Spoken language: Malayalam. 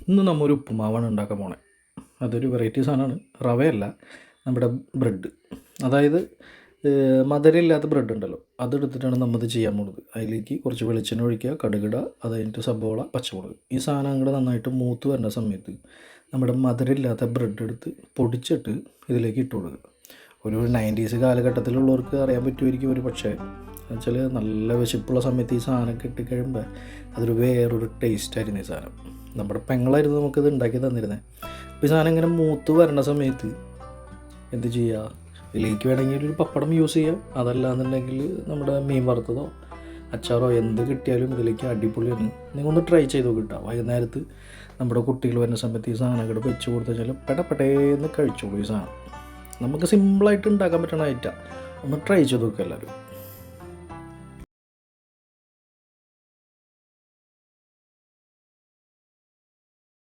ഇന്ന് നമ്മൾ ഒരു ഉപ്പുമാവാണ് ഉണ്ടാക്കാൻ പോണേ. അതൊരു വെറൈറ്റി സാധനമാണ്. റവയല്ല, നമ്മുടെ ബ്രെഡ്. അതായത് മധുരമില്ലാത്ത ബ്രെഡ് ഉണ്ടല്ലോ, അതെടുത്തിട്ടാണ് നമ്മത് ചെയ്യാൻ പോകുന്നത്. അതിലേക്ക് കുറച്ച് വെളിച്ചെണ്ണ ഒഴിക്കുക, കടുകിടുക, അത് കഴിഞ്ഞിട്ട് സബോള, പച്ചമുളക്, ഈ സാധനം കൂടെ നന്നായിട്ട് മൂത്ത് വരുന്ന സമയത്ത് നമ്മുടെ മധുരമില്ലാത്ത ബ്രെഡ് എടുത്ത് പൊടിച്ചിട്ട് ഇതിലേക്ക് ഇട്ട് കൊടുക്കുക. ഒരു 90s കാലഘട്ടത്തിലുള്ളവർക്ക് അറിയാൻ പറ്റുമായിരിക്കും ഒരു പക്ഷേ. എന്നുവെച്ചാൽ നല്ല വിശപ്പുള്ള സമയത്ത് ഈ സാധനം കിട്ടിക്കഴിയുമ്പോൾ അതൊരു വേറൊരു ടേസ്റ്റായിരുന്നു. ഈ സാധനം നമ്മുടെ പെങ്ങളായിരുന്നു നമുക്കിത് ഉണ്ടാക്കി തന്നിരുന്നത്. അപ്പോൾ ഈ സാധനം ഇങ്ങനെ മൂത്ത് വരണ സമയത്ത് എന്ത് ചെയ്യുക, ഇതിലേക്ക് വേണമെങ്കിൽ ഒരു പപ്പടം യൂസ് ചെയ്യാം. അതല്ലാന്നുണ്ടെങ്കിൽ നമ്മുടെ മീൻ വറുത്തതോ അച്ചാറോ എന്ത് കിട്ടിയാലും ഇതിലേക്ക് അടിപൊളിയാണ്. നിങ്ങളൊന്ന് ട്രൈ ചെയ്ത് നോക്കിട്ടാ. വൈകുന്നേരത്ത് നമ്മുടെ കുട്ടികൾ വരുന്ന സമയത്ത് ഈ സാധനങ്ങൾ വെച്ച് കൊടുത്തു കഴിഞ്ഞാൽ പെടപ്പെട്ടേന്ന് കഴിച്ചോളൂ. ഈ സാധനം നമുക്ക് സിമ്പിളായിട്ട് ഉണ്ടാക്കാൻ പറ്റുന്ന ഐറ്റമാണ്. ഒന്ന് ട്രൈ ചെയ്ത് നോക്കുക എല്ലാവരും.